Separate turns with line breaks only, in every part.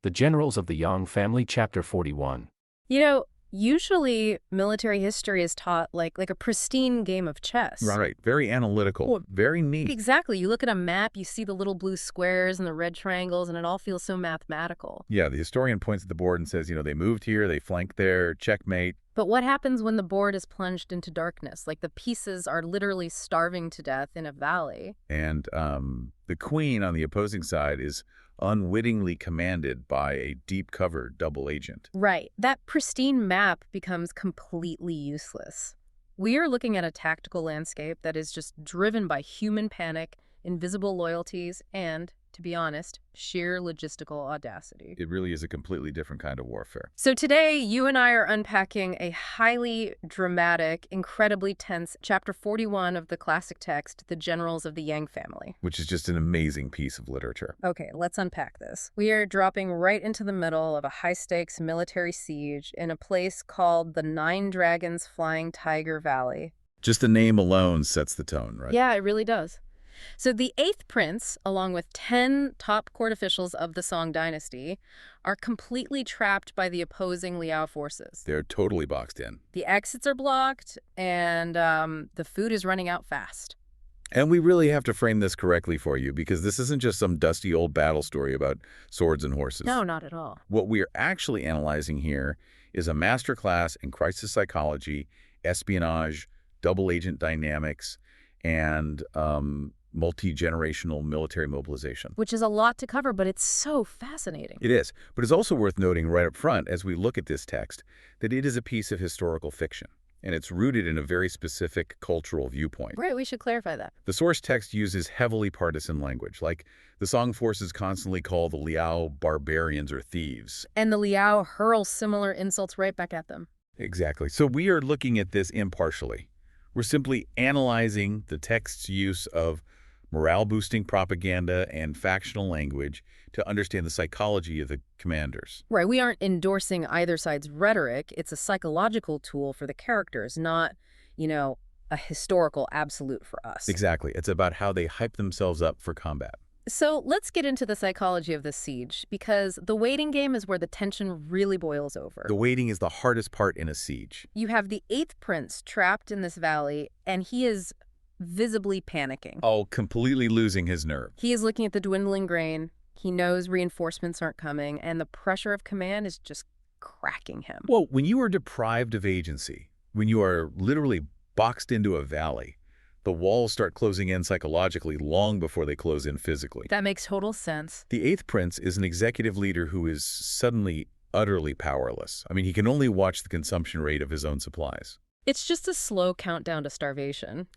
The Generals of the Yang Family, Chapter 41.
Usually military history is taught like a pristine game of chess.
Right. Very analytical.
Well,
very neat.
Exactly. You look at a map, you see the little blue squares and the red triangles, and it all feels so mathematical.
Yeah, the historian points at the board and says, they moved here, they flanked there, checkmate.
But what happens when the board is plunged into darkness? Like the pieces are literally starving to death in a valley.
And the queen on the opposing side is unwittingly commanded by a deep-cover double agent.
Right. That pristine map becomes completely useless. We are looking at a tactical landscape that is just driven by human panic, invisible loyalties, and, to be honest, sheer logistical audacity.
It really is a completely different kind of warfare.
So today, you and I are unpacking a highly dramatic, incredibly tense Chapter 41 of the classic text, The Generals of the Yang Family.
Which is just an amazing piece of literature.
Okay, let's unpack this. We are dropping right into the middle of a high-stakes military siege in a place called the Nine Dragons Flying Tiger Valley.
Just the name alone sets the tone, right?
Yeah, it really does. So the 8th prince, along with 10 top court officials of the Song dynasty, are completely trapped by the opposing Liao forces.
They're totally boxed in.
The exits are blocked, and the food is running out fast.
And we really have to frame this correctly for you, because this isn't just some dusty old battle story about swords and horses.
No, not at all.
What we are actually analyzing here is a masterclass in crisis psychology, espionage, double agent dynamics, and multi-generational military mobilization.
Which is a lot to cover, but it's so fascinating.
It is, but it's also worth noting right up front as we look at this text that it is a piece of historical fiction, and it's rooted in a very specific cultural viewpoint.
Right, we should clarify that.
The source text uses heavily partisan language, like the Song forces constantly call the Liao barbarians or thieves.
And the Liao hurl similar insults right back at them.
Exactly. So we are looking at this impartially. We're simply analyzing the text's use of morale-boosting propaganda and factional language to understand the psychology of the commanders.
Right, we aren't endorsing either side's rhetoric. It's a psychological tool for the characters, not, a historical absolute for us.
Exactly. It's about how they hype themselves up for combat.
So let's get into the psychology of the siege, because the waiting game is where the tension really boils over.
The waiting is the hardest part in a siege.
You have the 8th prince trapped in this valley, and he is visibly panicking.
Oh, completely losing his nerve.
He is looking at the dwindling grain. He knows reinforcements aren't coming, and the pressure of command is just cracking him.
Well, when you are deprived of agency, when you are literally boxed into a valley, the walls start closing in psychologically long before they close in physically.
That makes total sense.
The 8th prince is an executive leader who is suddenly utterly powerless. I mean, he can only watch the consumption rate of his own supplies.
It's just a slow countdown to starvation.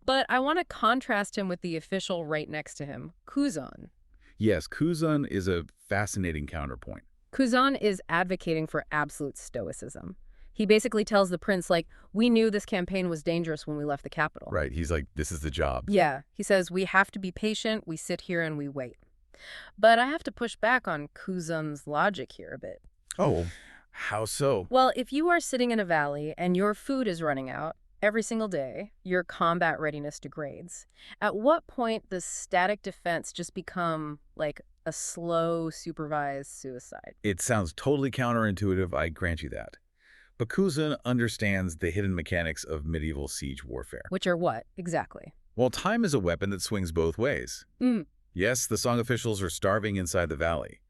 But I want to contrast him with the official right next to him, Kuzan.
Yes, Kuzan is a fascinating counterpoint.
Kuzan is advocating for absolute stoicism. He basically tells the prince, we knew this campaign was dangerous when we left the capital.
Right, he's like, this is the job.
Yeah, he says, we have to be patient, we sit here and we wait. But I have to push back on Kuzan's logic here a bit.
Oh, how so?
Well, if you are sitting in a valley and your food is running out every single day, your combat readiness degrades. At what point does static defense just become like a slow, supervised suicide?
It sounds totally counterintuitive, I grant you that. But Kuzan understands the hidden mechanics of medieval siege warfare.
Which are what, exactly?
Well, time is a weapon that swings both ways. Yes, the Song officials are starving inside the valley.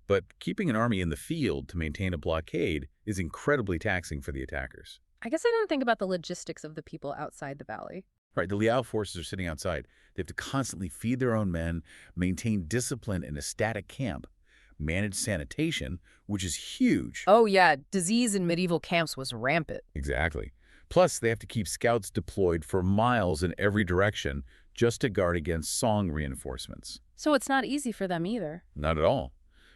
But keeping an army in the field to maintain a blockade is incredibly taxing for the attackers.
I guess I don't think about the logistics of the people outside the valley.
Right, the Liao forces are sitting outside. They have to constantly feed their own men, maintain discipline in a static camp, manage sanitation, which is huge.
Oh yeah, disease in medieval camps was rampant.
Exactly. Plus, they have to keep scouts deployed for miles in every direction just to guard against Song reinforcements.
So it's not easy for them either.
Not at all.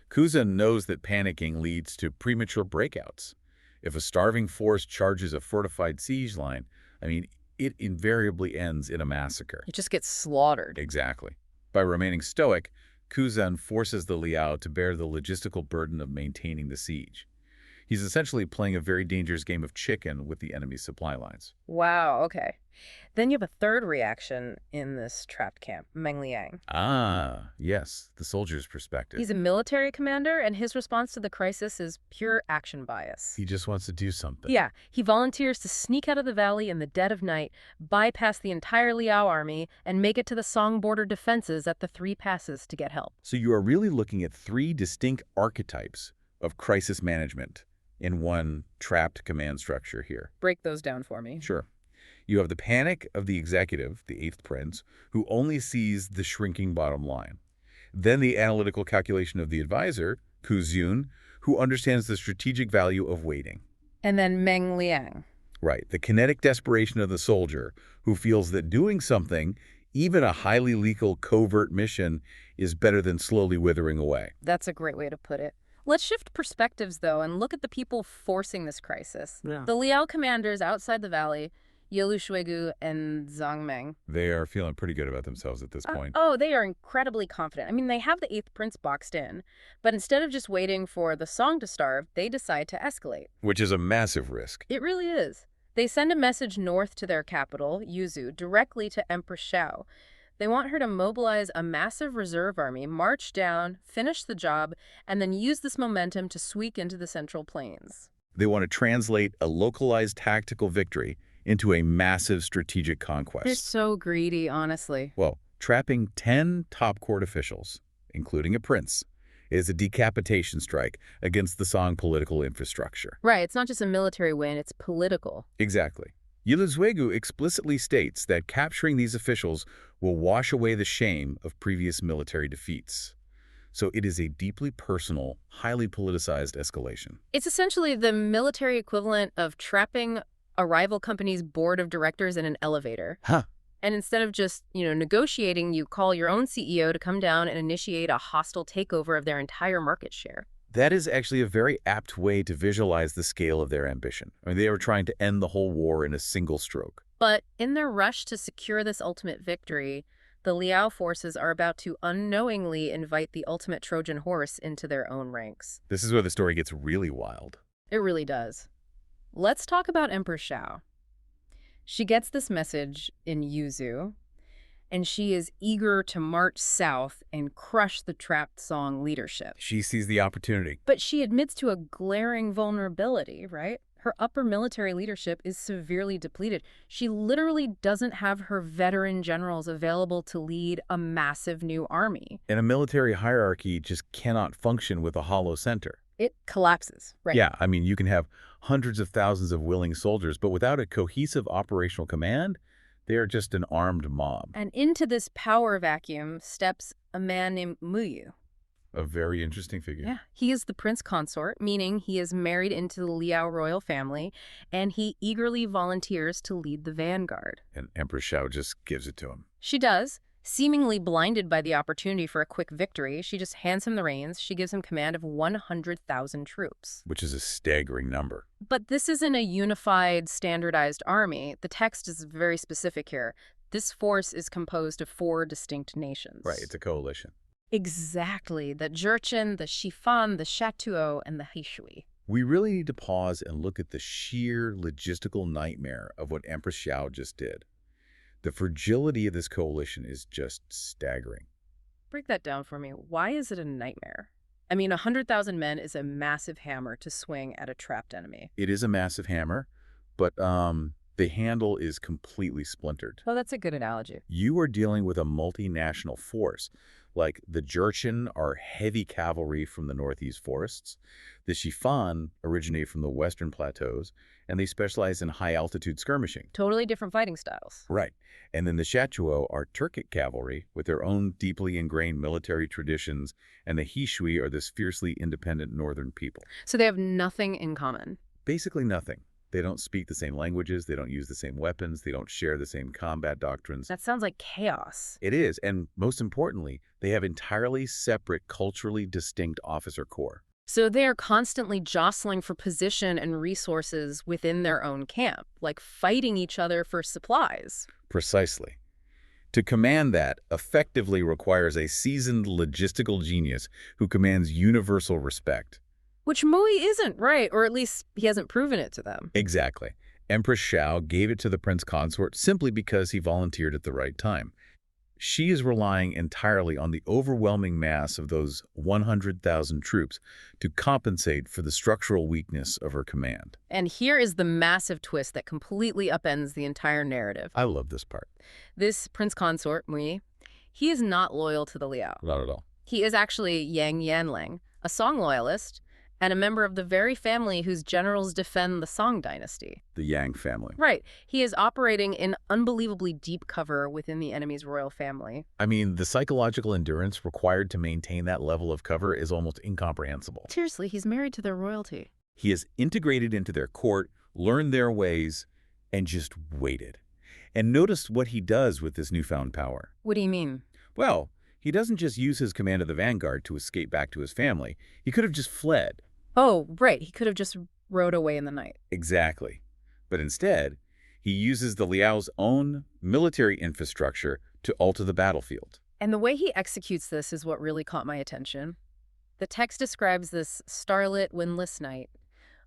Kuzan knows that panicking leads to premature breakouts. If a starving force charges a fortified siege line, it invariably ends in a massacre.
It just gets slaughtered.
Exactly. By remaining stoic, Kuzan forces the Liao to bear the logistical burden of maintaining the siege. He's essentially playing a very dangerous game of chicken with the enemy's supply lines.
Wow, okay. Then you have a third reaction in this trapped camp, Meng Liang.
Ah, yes, the soldier's perspective.
He's a military commander, and his response to the crisis is pure action bias.
He just wants to do something.
Yeah, he volunteers to sneak out of the valley in the dead of night, bypass the entire Liao army, and make it to the Song border defenses at the 3 passes to get help.
So you are really looking at 3 distinct archetypes of crisis management in one trapped command structure here.
Break those down for me.
Sure. You have the panic of the executive, the 8th prince, who only sees the shrinking bottom line. Then the analytical calculation of the advisor, Ku Zun, who understands the strategic value of waiting.
And then Meng Liang.
Right, the kinetic desperation of the soldier, who feels that doing something, even a highly lethal covert mission, is better than slowly withering away.
That's a great way to put it. Let's shift perspectives, though, and look at the people forcing this crisis.
Yeah.
The Liao commanders outside the valley, Yelu Shuigu and Zhang Meng.
They are feeling pretty good about themselves at this point.
Oh, they are incredibly confident. I mean, they have the 8th prince boxed in, but instead of just waiting for the Song to starve, they decide to escalate.
Which is a massive risk.
It really is. They send a message north to their capital, Yuzhou, directly to Empress Xiao. They want her to mobilize a massive reserve army, march down, finish the job, and then use this momentum to sweep into the Central Plains.
They want to translate a localized tactical victory into a massive strategic conquest.
They're so greedy, honestly.
Well, trapping 10 top court officials, including a prince, is a decapitation strike against the Song political infrastructure.
Right, it's not just a military win, it's political.
Exactly. Yilizwegu explicitly states that capturing these officials will wash away the shame of previous military defeats. So it is a deeply personal, highly politicized escalation.
It's essentially the military equivalent of trapping a rival company's board of directors in an elevator.
Huh.
And instead of just, negotiating, you call your own CEO to come down and initiate a hostile takeover of their entire market share.
That is actually a very apt way to visualize the scale of their ambition. I mean, they were trying to end the whole war in a single stroke.
But in their rush to secure this ultimate victory, the Liao forces are about to unknowingly invite the ultimate Trojan horse into their own ranks.
This is where the story gets really wild.
It really does. Let's talk about Empress Xiao. She gets this message in Yuzhou, and she is eager to march south and crush the trapped Song leadership.
She sees the opportunity.
But she admits to a glaring vulnerability, right? Her upper military leadership is severely depleted. She literally doesn't have her veteran generals available to lead a massive new army.
And a military hierarchy just cannot function with a hollow center.
It collapses, right?
Yeah, I mean, you can have hundreds of thousands of willing soldiers, but without a cohesive operational command, they are just an armed mob.
And into this power vacuum steps a man named Muyu.
A very interesting figure.
Yeah, he is the prince consort, meaning he is married into the Liao royal family, and he eagerly volunteers to lead the Vanguard.
And Empress Xiao just gives it to him.
She does. Seemingly blinded by the opportunity for a quick victory, she just hands him the reins. She gives him command of 100,000 troops.
Which is a staggering number.
But this isn't a unified, standardized army. The text is very specific here. This force is composed of 4 distinct nations.
Right, it's a coalition.
Exactly. The Jurchen, the Shifan, the Shatuo, and the Hishui.
We really need to pause and look at the sheer logistical nightmare of what Empress Xiao just did. The fragility of this coalition is just staggering.
Break that down for me. Why is it a nightmare? I mean, 100,000 men is a massive hammer to swing at a trapped enemy.
It is a massive hammer, but the handle is completely splintered.
Well, that's a good analogy.
You are dealing with a multinational force. Like the Jurchen are heavy cavalry from the northeast forests. The Shifan originate from the western plateaus, and they specialize in high-altitude skirmishing.
Totally different fighting styles.
Right. And then the Shatuo are Turkic cavalry with their own deeply ingrained military traditions, and the Hishui are this fiercely independent northern people.
So they have nothing in common.
Basically nothing. They don't speak the same languages, they don't use the same weapons, they don't share the same combat doctrines.
That sounds like chaos.
It is, and most importantly, they have entirely separate, culturally distinct officer corps.
So they are constantly jostling for position and resources within their own camp, like fighting each other for supplies.
Precisely. To command that effectively requires a seasoned logistical genius who commands universal respect.
Which Mui isn't, right? Or at least he hasn't proven it to them.
Exactly. Empress Xiao gave it to the prince consort simply because he volunteered at the right time. She is relying entirely on the overwhelming mass of those 100,000 troops to compensate for the structural weakness of her command.
And here is the massive twist that completely upends the entire narrative.
I love this part.
This prince consort, Mui, he is not loyal to the Liao.
Not at all.
He is actually Yanlang, a Song loyalist, and a member of the very family whose generals defend the Song dynasty.
The Yang family.
Right. He is operating in unbelievably deep cover within the enemy's royal family.
I mean, the psychological endurance required to maintain that level of cover is almost incomprehensible.
Seriously, he's married to their royalty.
He has integrated into their court, learned their ways, and just waited. And notice what he does with this newfound power.
What do you mean?
Well, he doesn't just use his command of the Vanguard to escape back to his family. He could have just fled.
Oh, right. He could have just rode away in the night.
Exactly. But instead, he uses the Liao's own military infrastructure to alter the battlefield.
And the way he executes this is what really caught my attention. The text describes this starlit, windless night.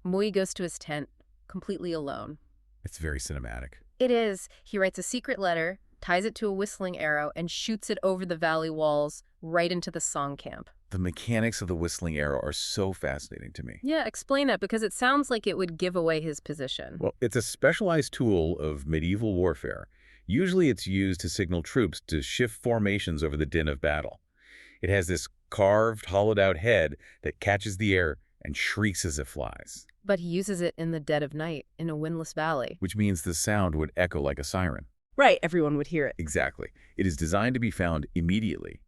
Mui goes to his tent, completely alone.
It's very cinematic.
It is. He writes a secret letter, ties it to a whistling arrow, and shoots it over the valley walls right into the Song camp.
The mechanics of the whistling arrow are so fascinating to me.
Yeah, explain that, because it sounds like it would give away his position.
Well, it's a specialized tool of medieval warfare. Usually it's used to signal troops to shift formations over the din of battle. It has this carved, hollowed-out head that catches the air and shrieks as it flies.
But he uses it in the dead of night, in a windless valley.
Which means the sound would echo like a siren.
Right, everyone would hear it.
Exactly. It is designed to be found immediately,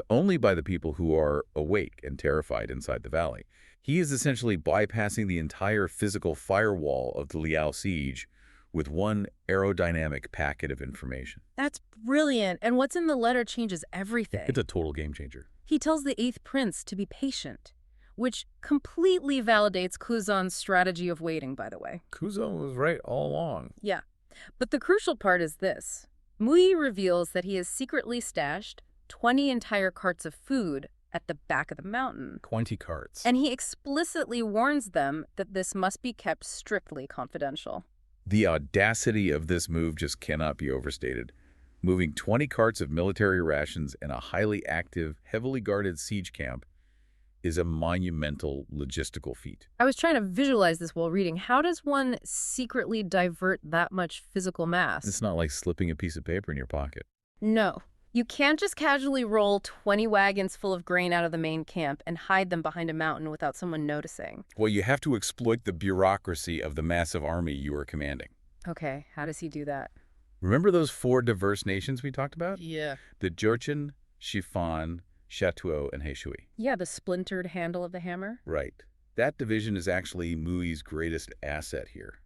only by the people who are awake and terrified inside the valley. He is essentially bypassing the entire physical firewall of the Liao siege with one aerodynamic packet of information.
That's brilliant, and what's in the letter changes everything.
It's a total game changer.
He tells the 8th prince to be patient, which completely validates Kuzan's strategy of waiting, by the way.
Kuzan was right all along.
Yeah. But the crucial part is this. Mui reveals that he has secretly stashed 20 entire carts of food at the back of the mountain.
20 carts.
And he explicitly warns them that this must be kept strictly confidential.
The audacity of this move just cannot be overstated. Moving 20 carts of military rations in a highly active, heavily guarded siege camp is a monumental logistical feat.
I was trying to visualize this while reading. How does one secretly divert that much physical mass?
It's not like slipping a piece of paper in your pocket.
No. You can't just casually roll 20 wagons full of grain out of the main camp and hide them behind a mountain without someone noticing.
Well, you have to exploit the bureaucracy of the massive army you are commanding.
Okay, how does he do that?
Remember those 4 diverse nations we talked about?
Yeah.
The Jurchen, Shifan, Shatuo, and Heishui.
Yeah, the splintered handle of the hammer?
Right. That division is actually Mui's greatest asset here.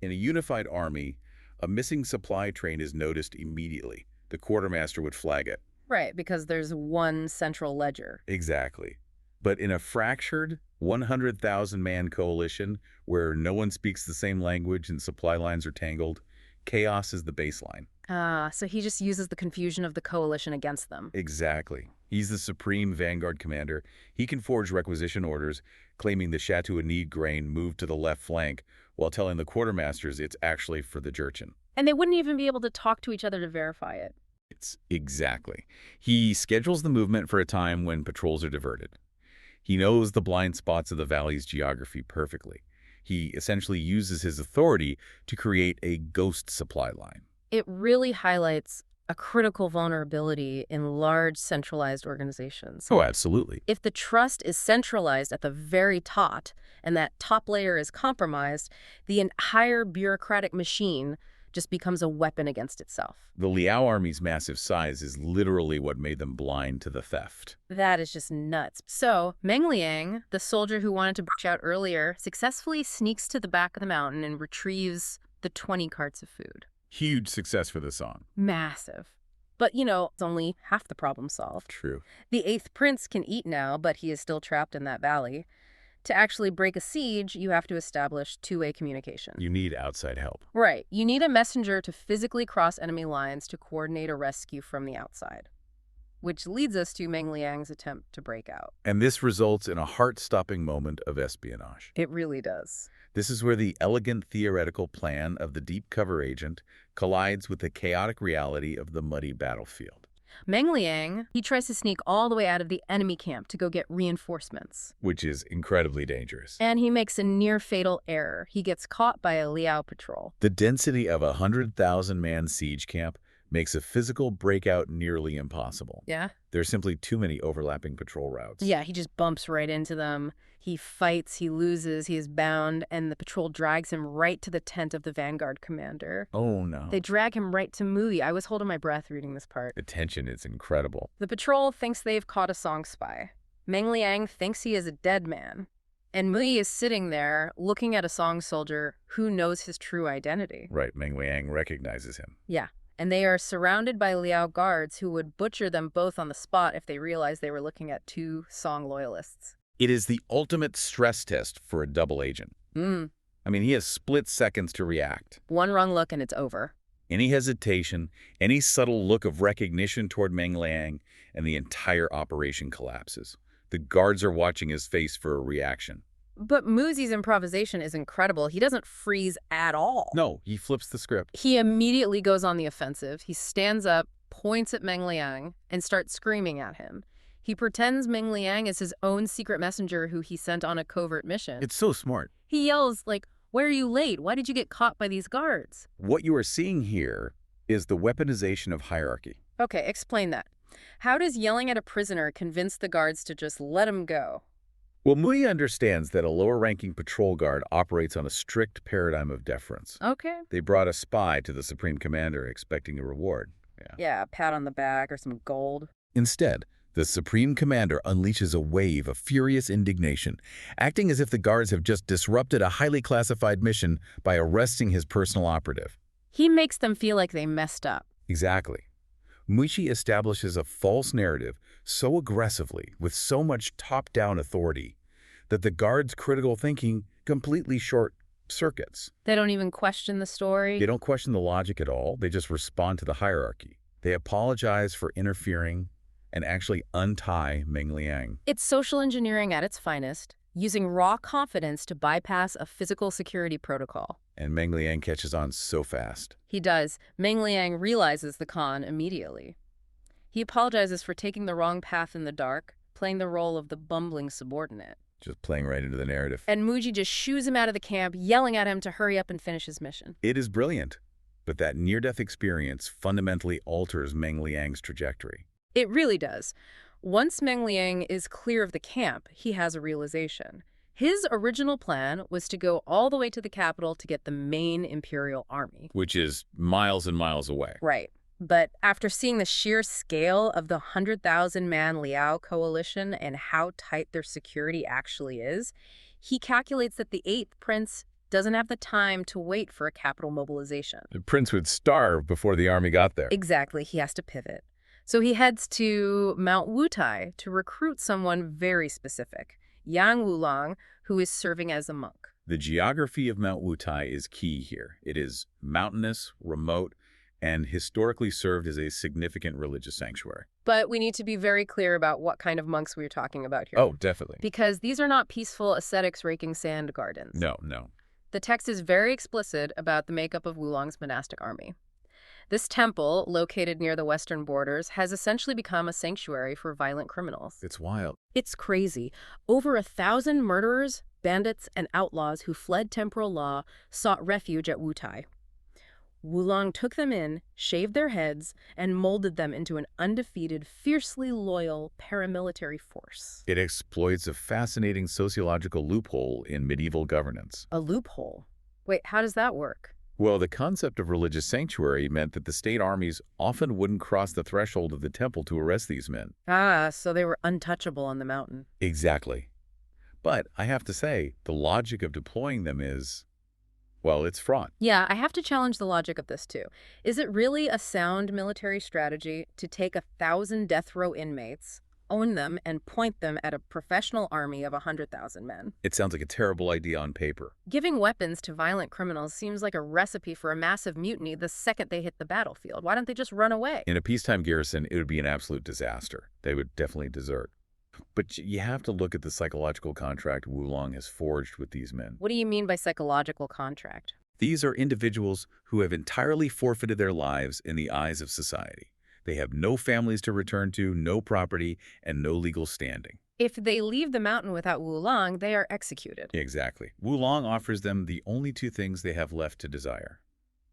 In a unified army, a missing supply train is noticed immediately. The quartermaster would flag it.
Right, because there's one central ledger.
Exactly. But in a fractured 100,000-man coalition where no one speaks the same language and supply lines are tangled, chaos is the baseline.
So he just uses the confusion of the coalition against them.
Exactly. He's the supreme Vanguard commander. He can forge requisition orders, claiming the Chateau need grain moved to the left flank, while telling the quartermasters it's actually for the Jurchen.
And they wouldn't even be able to talk to each other to verify it.
Exactly. He schedules the movement for a time when patrols are diverted. He knows the blind spots of the valley's geography perfectly. He essentially uses his authority to create a ghost supply line.
It really highlights a critical vulnerability in large centralized organizations.
Oh, absolutely.
If the trust is centralized at the very top and that top layer is compromised, the entire bureaucratic machine just becomes a weapon against itself.
The Liao army's massive size is literally what made them blind to the theft.
That is just nuts. So, Meng Liang, the soldier who wanted to breach out earlier, successfully sneaks to the back of the mountain and retrieves the 20 carts of food.
Huge success for the Song.
Massive. But, it's only half the problem solved.
True.
The 8th prince can eat now, but he is still trapped in that valley. To actually break a siege, you have to establish two-way communication.
You need outside help.
Right. You need a messenger to physically cross enemy lines to coordinate a rescue from the outside, which leads us to Meng Liang's attempt to break out.
And this results in a heart-stopping moment of espionage.
It really does.
This is where the elegant theoretical plan of the deep cover agent collides with the chaotic reality of the muddy battlefield.
Meng Liang, he tries to sneak all the way out of the enemy camp to go get reinforcements.
Which is incredibly dangerous.
And he makes a near-fatal error. He gets caught by a Liao patrol.
The density of a 100,000-man siege camp makes a physical breakout nearly impossible.
Yeah?
There's simply too many overlapping patrol routes.
Yeah, he just bumps right into them. He fights, he loses, he is bound, and the patrol drags him right to the tent of the Vanguard commander.
Oh, no.
They drag him right to Mui. I was holding my breath reading this part.
The tension is incredible.
The patrol thinks they've caught a song spy. Meng Liang thinks he is a dead man. And Mui is sitting there looking at a song soldier who knows his true identity.
Right, Meng Liang recognizes him.
Yeah. And they are surrounded by Liao guards who would butcher them both on the spot if they realized they were looking at two Song loyalists.
It is the ultimate stress test for a double agent. I mean, he has split seconds to react.
One wrong look and it's over.
Any hesitation, any subtle look of recognition toward Meng Liang, and the entire operation collapses. The guards are watching his face for a reaction.
But Muzi's improvisation is incredible. He doesn't freeze at all.
No, he flips the script.
He immediately goes on the offensive. He stands up, points at Meng Liang, and starts screaming at him. He pretends Meng Liang is his own secret messenger who he sent on a covert mission.
It's so smart.
He yells, like, "Why are you late? Why did you get caught by these guards?"
What you are seeing here is the weaponization of hierarchy.
Okay, explain that. How does yelling at a prisoner convince the guards to just let him go?
Well, Mui understands that a lower-ranking patrol guard operates on a strict paradigm of deference.
Okay.
They brought a spy to the Supreme Commander expecting a reward.
Yeah, a pat on the back or some gold.
Instead, the Supreme Commander unleashes a wave of furious indignation, acting as if the guards have just disrupted a highly classified mission by arresting his personal operative.
He makes them feel like they messed up.
Exactly. Muishi establishes a false narrative so aggressively, with so much top-down authority, that the guards' critical thinking completely short-circuits.
They don't even question the story.
They don't question the logic at all. They just respond to the hierarchy. They apologize for interfering and actually untie Meng Liang.
It's social engineering at its finest, using raw confidence to bypass a physical security protocol.
And Meng Liang catches on so fast.
He does. Meng Liang realizes the con immediately. He apologizes for taking the wrong path in the dark, playing the role of the bumbling subordinate.
Just playing right into the narrative.
And Muji just shoos him out of the camp, yelling at him to hurry up and finish his mission.
It is brilliant, but that near-death experience fundamentally alters Meng Liang's trajectory.
It really does. Once Meng Liang is clear of the camp, he has a realization. His original plan was to go all the way to the capital to get the main imperial army.
Which is miles and miles away.
Right. But after seeing the sheer scale of the 100,000-man Liao coalition and how tight their security actually is, he calculates that the 8th prince doesn't have the time to wait for a capital mobilization.
The prince would starve before the army got there.
Exactly. He has to pivot. So he heads to Mount Wutai to recruit someone very specific, Yang Wulang, who is serving as a monk.
The geography of Mount Wutai is key here. It is mountainous, remote, and historically served as a significant religious sanctuary.
But we need to be very clear about what kind of monks we're talking about here.
Oh, definitely.
Because these are not peaceful ascetics raking sand gardens.
No.
The text is very explicit about the makeup of Wulong's monastic army. This temple, located near the western borders, has essentially become a sanctuary for violent criminals.
It's wild.
It's crazy. Over 1,000 murderers, bandits, and outlaws who fled temporal law sought refuge at Wutai. Wulong took them in, shaved their heads, and molded them into an undefeated, fiercely loyal paramilitary force.
It exploits a fascinating sociological loophole in medieval governance.
A loophole? Wait, how does that work?
Well, the concept of religious sanctuary meant that the state armies often wouldn't cross the threshold of the temple to arrest these men.
Ah, so they were untouchable on the mountain.
Exactly. But I have to say, the logic of deploying them is, well, it's fraught.
Yeah, I have to challenge the logic of this too. Is it really a sound military strategy to take 1,000 death row inmates, own them, and point them at a professional army of 100,000 men.
It sounds like a terrible idea on paper.
Giving weapons to violent criminals seems like a recipe for a massive mutiny the second they hit the battlefield. Why don't they just run away?
In a peacetime garrison, it would be an absolute disaster. They would definitely desert. But you have to look at the psychological contract Wulong has forged with these men.
What do you mean by psychological contract?
These are individuals who have entirely forfeited their lives in the eyes of society. They have no families to return to, no property, and no legal standing.
If they leave the mountain without Wulong, they are executed.
Exactly. Wulong offers them the only two things they have left to desire: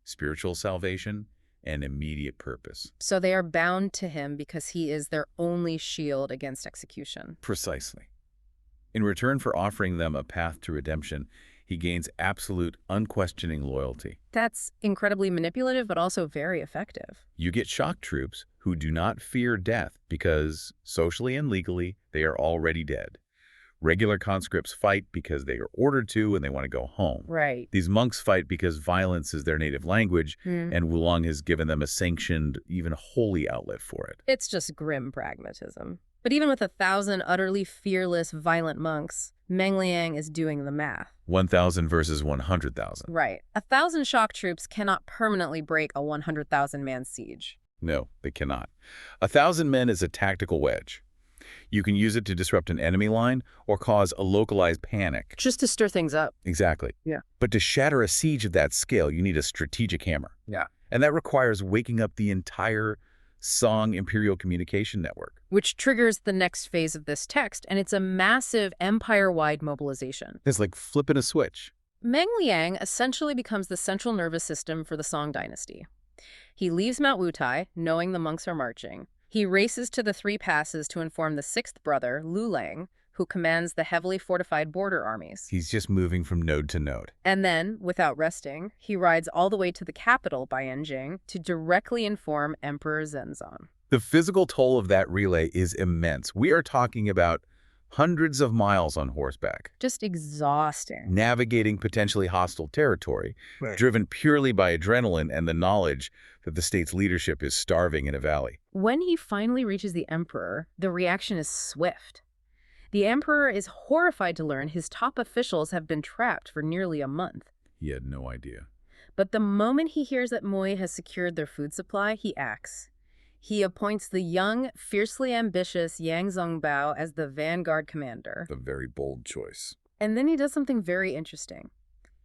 spiritual salvation and immediate purpose.
So they are bound to him because he is their only shield against execution.
Precisely. In return for offering them a path to redemption, he gains absolute, unquestioning loyalty.
That's incredibly manipulative, but also very effective.
You get shock troops who do not fear death because, socially and legally, they are already dead. Regular conscripts fight because they are ordered to and they want to go home.
Right.
These monks fight because violence is their native language, and Wulong has given them a sanctioned, even holy outlet for it.
It's just grim pragmatism. But even with 1,000 utterly fearless, violent monks, Meng Liang is doing the math.
1,000 versus 100,000.
Right. 1,000 shock troops cannot permanently break a 100,000-man siege.
No, they cannot. 1,000 men is a tactical wedge. You can use it to disrupt an enemy line or cause a localized panic.
Just to stir things up.
Exactly.
Yeah.
But to shatter a siege of that scale, you need a strategic hammer.
Yeah.
And that requires waking up the entire Song Imperial Communication Network.
Which triggers the next phase of this text, and it's a massive empire-wide mobilization.
It's like flipping a switch.
Meng Liang essentially becomes the central nervous system for the Song dynasty. He leaves Mount Wutai, knowing the monks are marching. He races to the Three Passes to inform the sixth brother, Lu Lang, who commands the heavily fortified border armies.
He's just moving from node to node.
And then, without resting, he rides all the way to the capital, Bayanjing, to directly inform Emperor Zhenzong.
The physical toll of that relay is immense. We are talking about hundreds of miles on horseback.
Just exhausting.
Navigating potentially hostile territory,
Right.
driven purely by adrenaline and the knowledge that the state's leadership is starving in a valley.
When he finally reaches the emperor, the reaction is swift. The emperor is horrified to learn his top officials have been trapped for nearly a month.
He had no idea.
But the moment he hears that Moy has secured their food supply, he acts. He appoints the young, fiercely ambitious Yang Zongbao as the Vanguard commander.
A very bold choice.
And then he does something very interesting.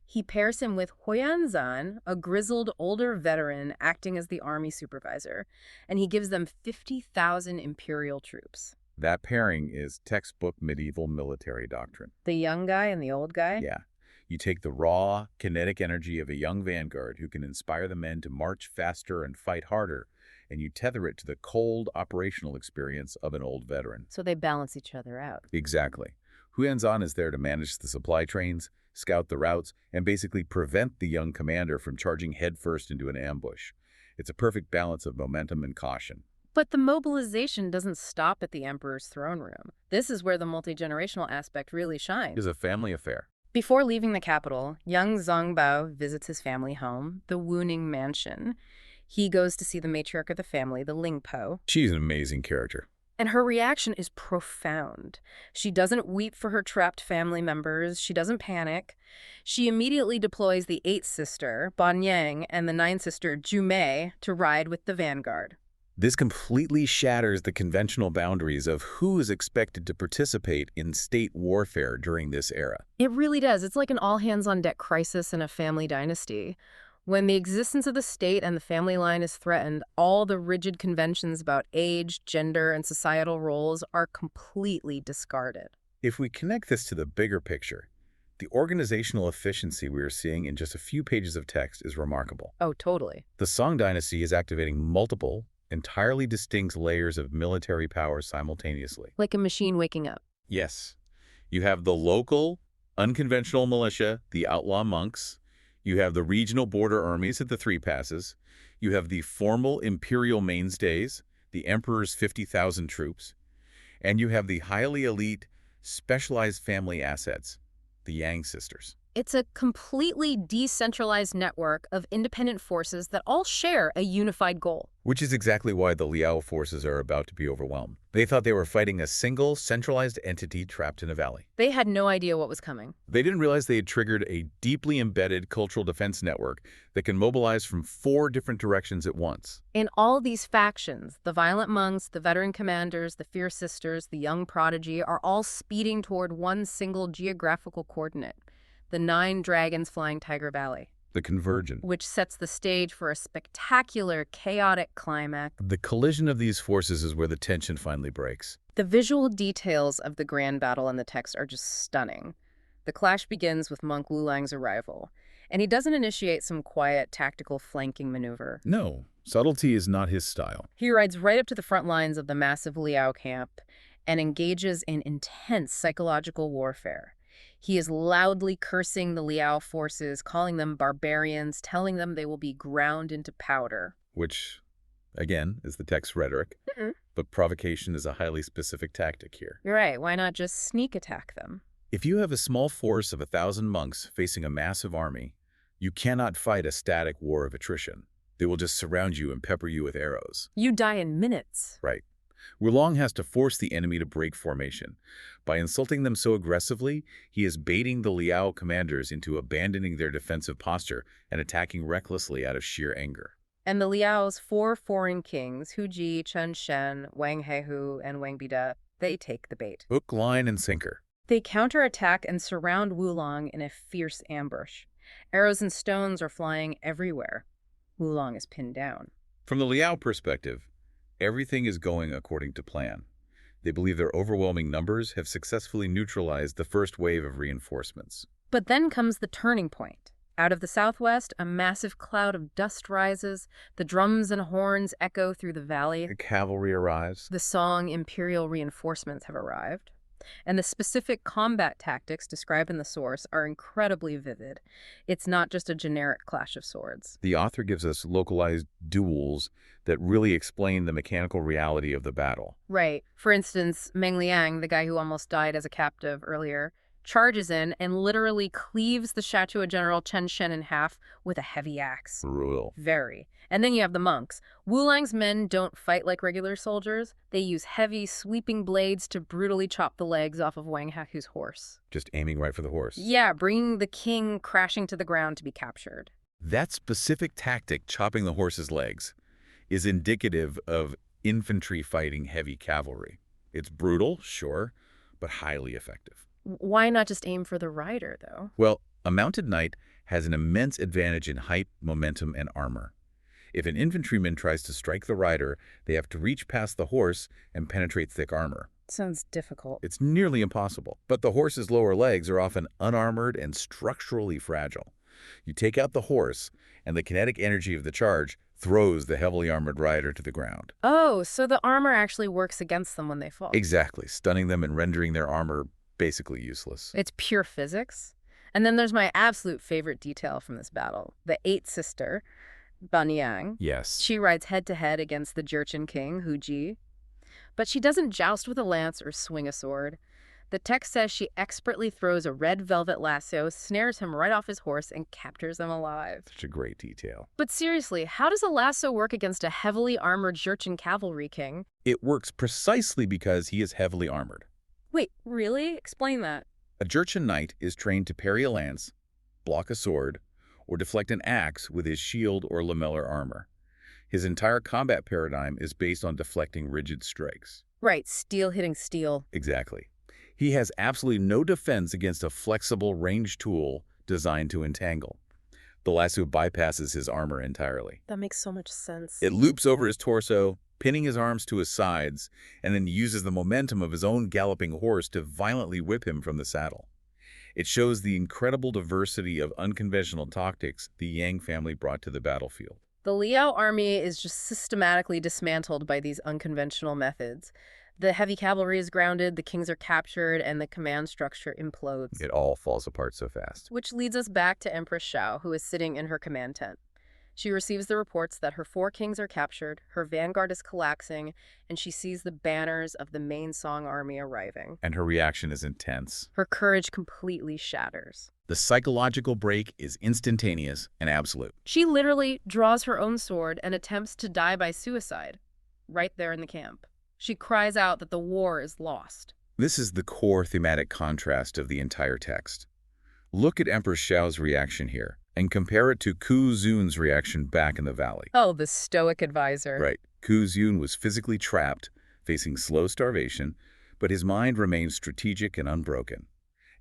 He pairs him with Huyanzan, a grizzled older veteran acting as the army supervisor, and he gives them 50,000 imperial troops.
That pairing is textbook medieval military doctrine.
The young guy and the old guy?
Yeah. You take the raw, kinetic energy of a young vanguard who can inspire the men to march faster and fight harder, and you tether it to the cold operational experience of an old veteran.
So they balance each other out.
Exactly. Huyanzan is there to manage the supply trains, scout the routes, and basically prevent the young commander from charging headfirst into an ambush. It's a perfect balance of momentum and caution.
But the mobilization doesn't stop at the emperor's throne room. This is where the multi-generational aspect really shines.
It is a family affair.
Before leaving the capital, young Zongbao visits his family home, the Wuning Mansion. He goes to see the matriarch of the family, the Lingpo.
She's an amazing character.
And her reaction is profound. She doesn't weep for her trapped family members. She doesn't panic. She immediately deploys the 8th sister, Ban Yang, and the 9th sister, Ju Mei, to ride with the vanguard.
This completely shatters the conventional boundaries of who is expected to participate in state warfare during this era.
It really does. It's like an all-hands-on-deck crisis in a family dynasty. When the existence of the state and the family line is threatened, all the rigid conventions about age, gender, and societal roles are completely discarded.
If we connect this to the bigger picture, the organizational efficiency we are seeing in just a few pages of text is remarkable.
Oh, totally.
The Song dynasty is activating multiple, entirely distinct layers of military power simultaneously.
Like a machine waking up.
Yes. You have the local, unconventional militia, the outlaw monks. You have the regional border armies at the Three Passes. You have the formal imperial mainstays, the emperor's 50,000 troops. And you have the highly elite, specialized family assets, the Yang sisters.
It's a completely decentralized network of independent forces that all share a unified goal.
Which is exactly why the Liao forces are about to be overwhelmed. They thought they were fighting a single, centralized entity trapped in a valley.
They had no idea what was coming.
They didn't realize they had triggered a deeply embedded cultural defense network that can mobilize from 4 different directions at once.
In all these factions, the violent monks, the veteran commanders, the fierce sisters, the young prodigy are all speeding toward one single geographical coordinate, the 9 dragons flying Tiger Valley.
The convergence.
Which sets the stage for a spectacular, chaotic climax.
The collision of these forces is where the tension finally breaks.
The visual details of the grand battle in the text are just stunning. The clash begins with Monk Wulang's arrival, and he doesn't initiate some quiet, tactical flanking maneuver.
No, subtlety is not his style.
He rides right up to the front lines of the massive Liao camp and engages in intense psychological warfare. He is loudly cursing the Liao forces, calling them barbarians, telling them they will be ground into powder.
Which, again, is the text's rhetoric. But provocation is a highly specific tactic here.
You're right. Why not just sneak attack them?
If you have a small force of 1,000 monks facing a massive army, you cannot fight a static war of attrition. They will just surround you and pepper you with arrows.
You die in minutes.
Right. Wulong has to force the enemy to break formation. By insulting them so aggressively, he is baiting the Liao commanders into abandoning their defensive posture and attacking recklessly out of sheer anger.
And the Liao's 4 foreign kings, Hu Ji, Chen Shen, Wang Heihu, and Wang Bida, they take the bait.
Hook, line, and sinker.
They counterattack and surround Wulong in a fierce ambush. Arrows and stones are flying everywhere. Wulong is pinned down.
From the Liao perspective, everything is going according to plan. They believe their overwhelming numbers have successfully neutralized the first wave of reinforcements.
But then comes the turning point. Out of the southwest, a massive cloud of dust rises. The drums and horns echo through the valley.
The cavalry arrives.
The song Imperial reinforcements have arrived. And the specific combat tactics described in the source are incredibly vivid. It's not just a generic clash of swords.
The author gives us localized duels that really explain the mechanical reality of the battle.
Right. For instance, Meng Liang, the guy who almost died as a captive earlier, charges in and literally cleaves the Chateau General Chen Shen in half with a heavy axe.
Brutal.
Very. And then you have the monks. Wulang's men don't fight like regular soldiers. They use heavy, sweeping blades to brutally chop the legs off of Wang Haku's horse.
Just aiming right for the horse.
Yeah, bringing the king crashing to the ground to be captured.
That specific tactic, chopping the horse's legs, is indicative of infantry fighting heavy cavalry. It's brutal, sure, but highly effective.
Why not just aim for the rider, though?
Well, a mounted knight has an immense advantage in height, momentum, and armor. If an infantryman tries to strike the rider, they have to reach past the horse and penetrate thick armor.
Sounds difficult.
It's nearly impossible. But the horse's lower legs are often unarmored and structurally fragile. You take out the horse, and the kinetic energy of the charge throws the heavily armored rider to the ground.
Oh, so the armor actually works against them when they fall.
Exactly, stunning them and rendering their armor basically useless.
It's pure physics. And then there's my absolute favorite detail from this battle. The 8th sister, Banyang.
Yes.
She rides head-to-head against the Jurchen king, Hu Ji. But she doesn't joust with a lance or swing a sword. The text says she expertly throws a red velvet lasso, snares him right off his horse, and captures him alive.
Such a great detail.
But seriously, how does a lasso work against a heavily armored Jurchen cavalry king?
It works precisely because he is heavily armored.
Wait, really? Explain that.
A Jurchen knight is trained to parry a lance, block a sword, or deflect an axe with his shield or lamellar armor. His entire combat paradigm is based on deflecting rigid strikes.
Right, steel hitting steel.
Exactly. He has absolutely no defense against a flexible ranged tool designed to entangle. The lasso bypasses his armor entirely.
That makes so much sense.
It loops over his torso, pinning his arms to his sides, and then uses the momentum of his own galloping horse to violently whip him from the saddle. It shows the incredible diversity of unconventional tactics the Yang family brought to the battlefield.
The Liao army is just systematically dismantled by these unconventional methods. The heavy cavalry is grounded, the kings are captured, and the command structure implodes.
It all falls apart so fast.
Which leads us back to Empress Shao, who is sitting in her command tent. She receives the reports that her 4 kings are captured, her vanguard is collapsing, and she sees the banners of the main Song army arriving.
And her reaction is intense.
Her courage completely shatters.
The psychological break is instantaneous and absolute.
She literally draws her own sword and attempts to die by suicide, right there in the camp. She cries out that the war is lost.
This is the core thematic contrast of the entire text. Look at Empress Xiao's reaction here, and compare it to Ku Zun's reaction back in the valley.
Oh, the stoic advisor.
Right. Ku Zun was physically trapped, facing slow starvation, but his mind remained strategic and unbroken.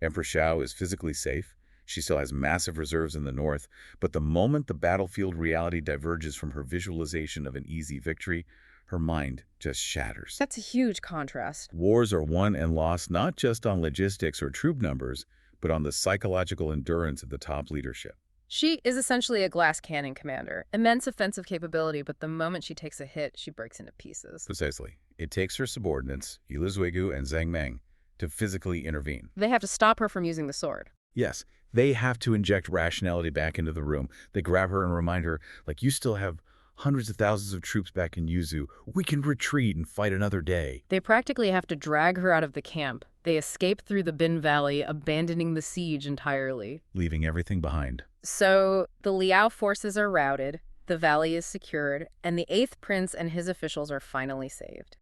Empress Xiao is physically safe. She still has massive reserves in the north, but the moment the battlefield reality diverges from her visualization of an easy victory, her mind just shatters.
That's a huge contrast.
Wars are won and lost not just on logistics or troop numbers, but on the psychological endurance of the top leadership.
She is essentially a glass cannon commander, immense offensive capability, but the moment she takes a hit, she breaks into pieces.
Precisely. It takes her subordinates, Yili Zuigu and Zhang Meng, to physically intervene.
They have to stop her from using the sword.
Yes, they have to inject rationality back into the room. They grab her and remind her, like, you still have hundreds of thousands of troops back in Yuzu. We can retreat and fight another day.
They practically have to drag her out of the camp. They escape through the Bin Valley, abandoning the siege entirely.
Leaving everything behind.
So the Liao forces are routed, the valley is secured, and the 8th prince and his officials are finally saved.